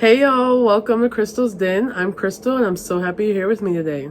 Hey y'all, welcome to Crystal's Den. I'm Crystal and I'm so happy you're here with me today.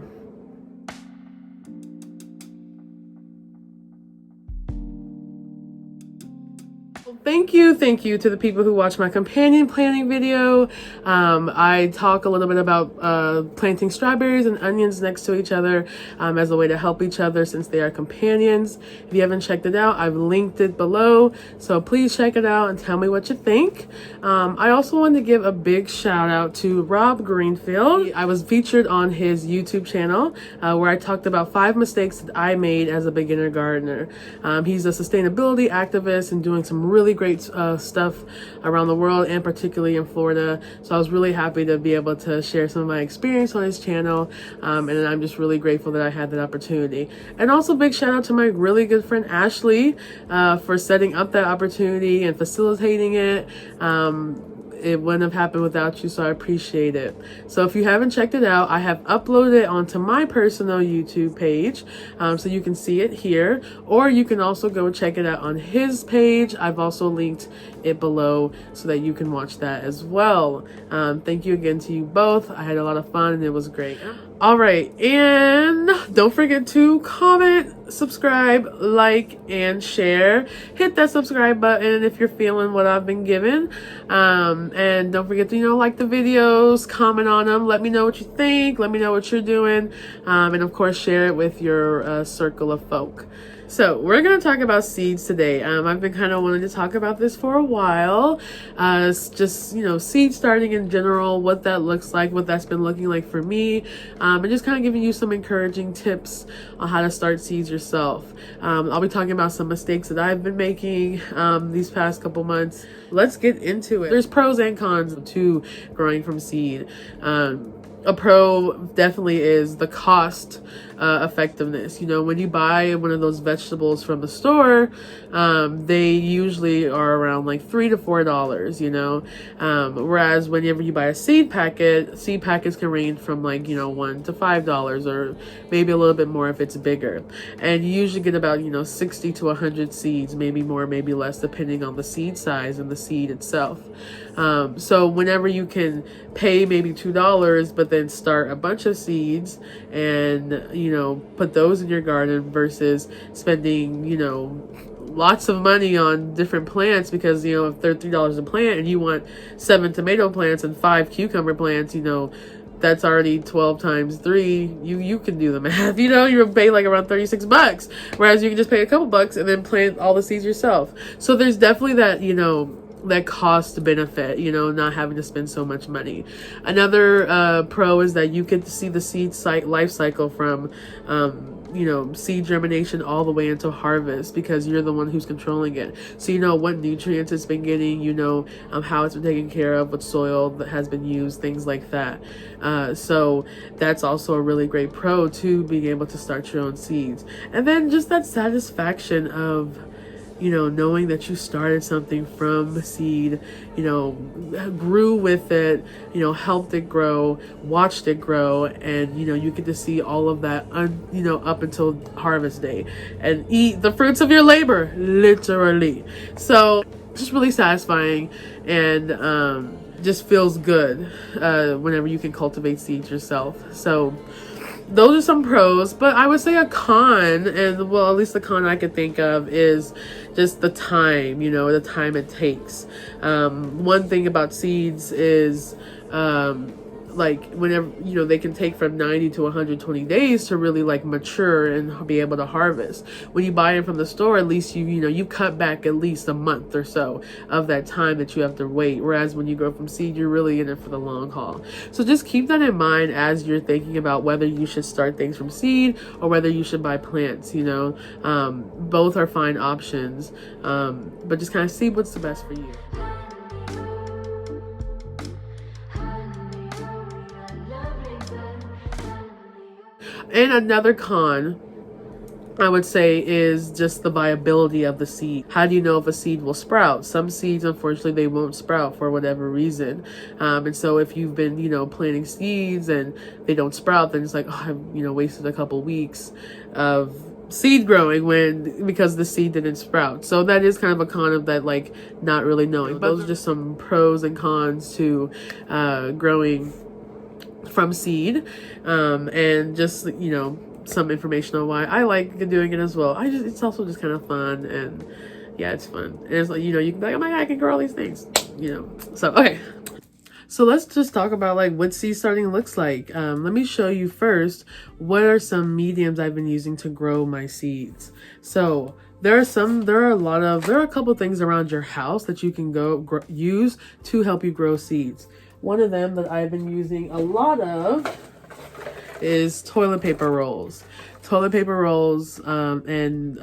Thank you to the people who watch my companion planting video. I talk a little bit about planting strawberries and onions next to each other as a way to help each other since they are companions. If you haven't checked it out, I've linked it below, so please check it out and tell me what you think. I also wanted to give a big shout out to Rob Greenfield. I was featured on his YouTube channel where I talked about 5 mistakes that I made as a beginner gardener. He's a sustainability activist and doing some really great stuff around the world and particularly in Florida. So I was really happy to be able to share some of my experience on his channel. And I'm just really grateful that I had that opportunity. And also big shout out to my really good friend Ashley for setting up that opportunity and facilitating it. It wouldn't have happened without you, so I appreciate it. So if you haven't checked it out, I have uploaded it onto my personal YouTube page, so you can see it here, or you can also go check it out on his page. I've also linked it below so that you can watch that as well. Thank you again to you both. I had a lot of fun and it was great. All right, and don't forget to comment, subscribe, like, and share. Hit that subscribe button if you're feeling what I've been given. And don't forget to, like the videos, comment on them. Let me know what you think. Let me know what you're doing. And of course, share it with your circle of folk. So we're going to talk about seeds today. I've been kind of wanting to talk about this for a while. It's just, seed starting in general, what that looks like, what that's been looking like for me, and just kind of giving you some encouraging tips on how to start seeds yourself. I'll be talking about some mistakes that I've been making these past couple months. Let's get into it. There's pros and cons to growing from seed. A pro definitely is the cost effectiveness. When you buy one of those vegetables from the store, they usually are around like $3 to $4, whereas whenever you buy a seed packets can range from like, $1 to $5 or maybe a little bit more if it's bigger. And you usually get about, 60 to 100 seeds, maybe more, maybe less, depending on the seed size and the seed itself. So whenever you can pay maybe $2, but then start a bunch of seeds and, put those in your garden versus spending, lots of money on different plants because, if they're $3 a plant and you want 7 tomato plants and 5 cucumber plants, that's already 12 times 3. You can do the math. You're pay like around $36, whereas you can just pay a couple bucks and then plant all the seeds yourself. So there's definitely that, that cost benefit, not having to spend so much money. Another pro is that you get to see the seed life cycle from seed germination all the way into harvest because you're the one who's controlling it. So you know what nutrients it's been getting, how it's been taken care of, what soil that has been used, things like that. So that's also a really great pro to being able to start your own seeds. And then just that satisfaction of knowing that you started something from seed, grew with it, helped it grow, watched it grow, and, you get to see all of that, up until harvest day and eat the fruits of your labor, literally. So just really satisfying and just feels good whenever you can cultivate seeds yourself. So those are some pros, but I would say a con, and well, at least the con I could think of is just the time, the time it takes. One thing about seeds is, like whenever, they can take from 90 to 120 days to really like mature and be able to harvest. When you buy them from the store, at least you cut back at least a month or so of that time that you have to wait. Whereas when you grow from seed, you're really in it for the long haul. So just keep that in mind as you're thinking about whether you should start things from seed or whether you should buy plants, both are fine options. But just kind of see what's the best for you. And another con, I would say, is just the viability of the seed. How do you know if a seed will sprout? Some seeds, unfortunately, they won't sprout for whatever reason. And so if you've been, planting seeds and they don't sprout, then it's like, oh, I've, wasted a couple weeks of seed growing because the seed didn't sprout. So that is kind of a con of that, like not really knowing. But those are just some pros and cons to growing from seed, and just, you know, some information on why I like doing it as well. It's also just kind of fun, and yeah, it's fun. And it's like, you know, you can be like, oh my God, I can grow all these things, you know. So okay, so let's just talk about like what seed starting looks like. Let me show you first what are some mediums I've been using to grow my seeds. So there are a couple things around your house that you can use to help you grow seeds. One of them that I've been using a lot of is toilet paper rolls. Toilet paper rolls, and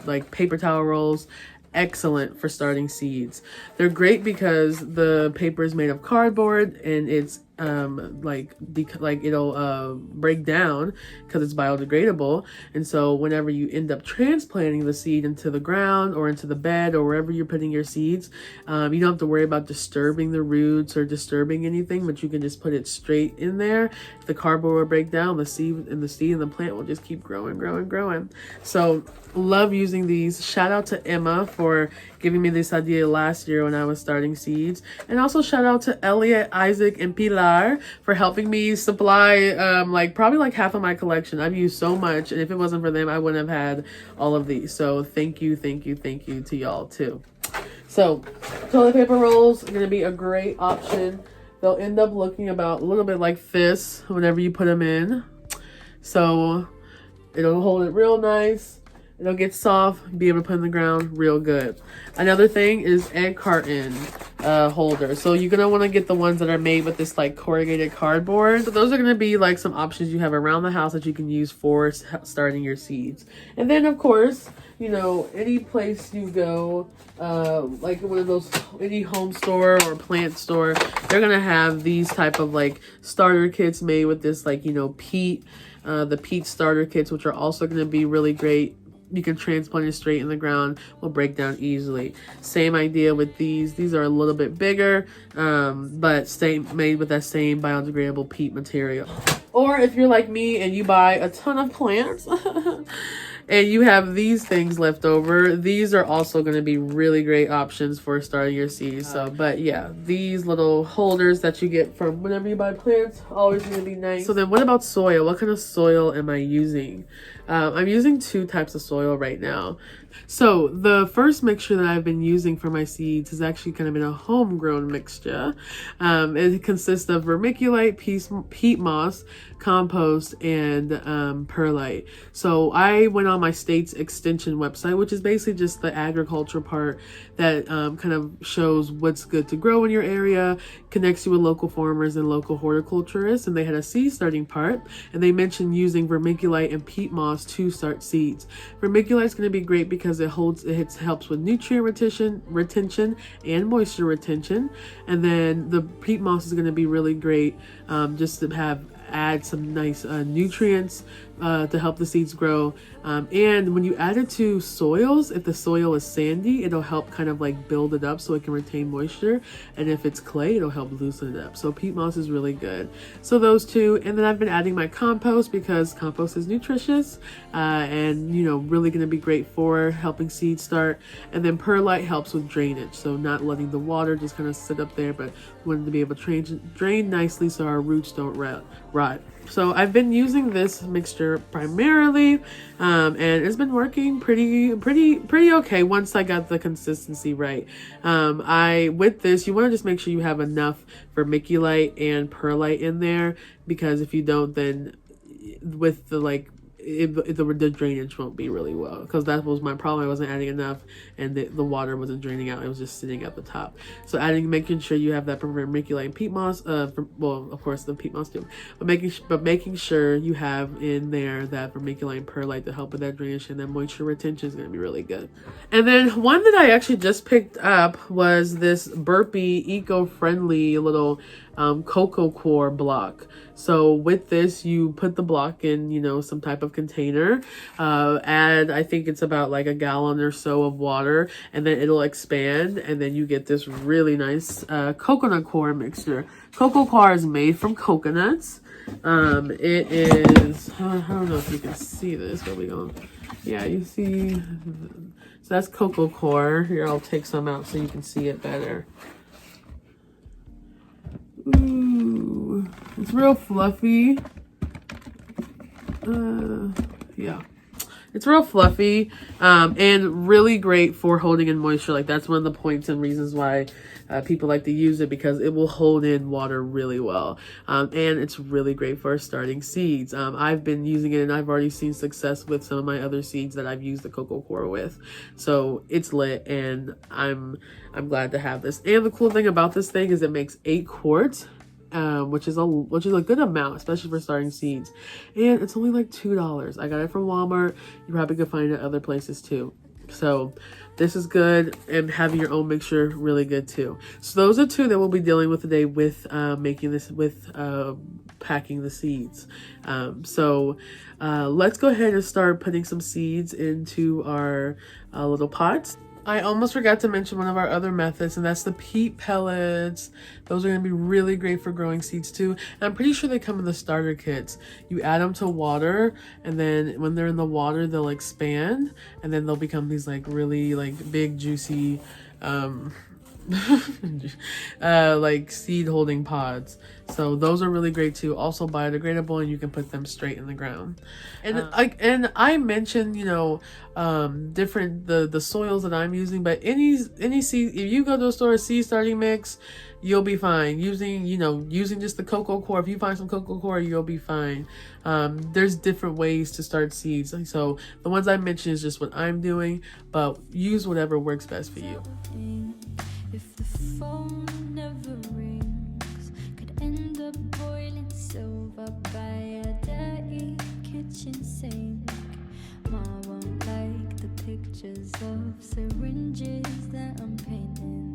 like paper towel rolls, excellent for starting seeds. They're great because the paper is made of cardboard, and it's like it'll break down because it's biodegradable. And so whenever you end up transplanting the seed into the ground or into the bed or wherever you're putting your seeds, you don't have to worry about disturbing the roots or disturbing anything, but you can just put it straight in there. If the cardboard will break down, the seed and the plant will just keep growing. So love using these. Shout out to Emma for giving me this idea last year when I was starting seeds, and also shout out to Elliot, Isaac, and Pilar for helping me supply probably like half of my collection. I've used so much, and if it wasn't for them, I wouldn't have had all of these. So thank you to y'all too. So toilet paper rolls are going to be a great option. They'll end up looking about a little bit like this whenever you put them in. So it'll hold it real nice. It'll get soft, be able to put in the ground real good. Another thing is egg carton holder. So you're going to want to get the ones that are made with this like corrugated cardboard. So those are going to be like some options you have around the house that you can use for starting your seeds. And then of course, you know, any place you go, like one of those, any home store or plant store, they're going to have these type of like starter kits made with this, like, you know, peat, the peat starter kits, which are also going to be really great. You can transplant it straight in the ground, will break down easily. Same idea with these. These are a little bit bigger, but made with that same biodegradable peat material. Or if you're like me and you buy a ton of plants and you have these things left over, these are also going to be really great options for starting your seeds. So, but yeah, these little holders that you get from whenever you buy plants, always going to be nice. So then what about soil? What kind of soil am I using? I'm using 2 types of soil right now. So the first mixture that I've been using for my seeds has actually kind of been a homegrown mixture. It consists of vermiculite, peat moss, compost, and perlite. So I went on my state's extension website, which is basically just the agriculture part that kind of shows what's good to grow in your area, connects you with local farmers and local horticulturists, and they had a seed starting part, and they mentioned using vermiculite and peat moss to start seeds. Vermiculite is going to be great because it helps with nutrient retention and moisture retention, and then the peat moss is going to be really great just to add some nice nutrients to help the seeds grow. And when you add it to soils, if the soil is sandy, it'll help kind of like build it up so it can retain moisture. And if it's clay, it'll help loosen it up. So peat moss is really good. So those 2. And then I've been adding my compost because compost is nutritious and, you know, really going to be great for helping seeds start. And then perlite helps with drainage. So not letting the water just kind of sit up there, but wanting to be able to drain nicely so our roots don't rot. So I've been using this mixture primarily, and it's been working pretty okay once I got the consistency right. With this, you want to just make sure you have enough vermiculite and perlite in there, because if you don't, then with the the drainage won't be really well, because that was my problem. I wasn't adding enough, and the water wasn't draining out. It was just sitting at the top. So making sure you have that vermiculite and peat moss. Well, of course the peat moss too, but making sure you have in there that vermiculite and perlite to help with that drainage, and that moisture retention is going to be really good. And then one that I actually just picked up was this Burpee eco-friendly little cocoa core block. So with this, you put the block in, you know, some type of container, add, I think it's about like a gallon or so of water, and then it'll expand, and then you get this really nice coconut core mixture. Cocoa core is made from coconuts. It is, I don't know if you can see this, but we're going to yeah, you see, so that's cocoa coir. Here, I'll take some out so you can see it better. Ooh, it's real fluffy. Yeah. It's real fluffy, and really great for holding in moisture. Like, that's one of the points and reasons why people like to use it, because it will hold in water really well. And it's really great for starting seeds. I've been using it and I've already seen success with some of my other seeds that I've used the cocoa coir with. So it's lit, and I'm glad to have this. And the cool thing about this thing is it makes 8 quarts. Which is a good amount, especially for starting seeds, and it's only like $2. I got it from Walmart. You probably could find it other places too. So this is good, and having your own mixture really good too. So those are 2 that we'll be dealing with today with making this, with packing the seeds. So let's go ahead and start putting some seeds into our little pots. I almost forgot to mention one of our other methods, and that's the peat pellets. Those are going to be really great for growing seeds too. And I'm pretty sure they come in the starter kits. You add them to water, and then when they're in the water, they'll expand, and then they'll become these like really like big, juicy, like seed holding pods. So those are really great too. Also biodegradable, and you can put them straight in the ground. And I mentioned, you know, different the soils that I'm using, but any seed, if you go to a store, a seed starting mix, you'll be fine. Using just the cocoa coir, if you find some cocoa coir, you'll be fine. There's different ways to start seeds, so the ones I mentioned is just what I'm doing, but use whatever works best for you. If the phone never rings, could end up boiling silver by a dirty kitchen sink. Ma won't like the pictures of syringes that I'm painting.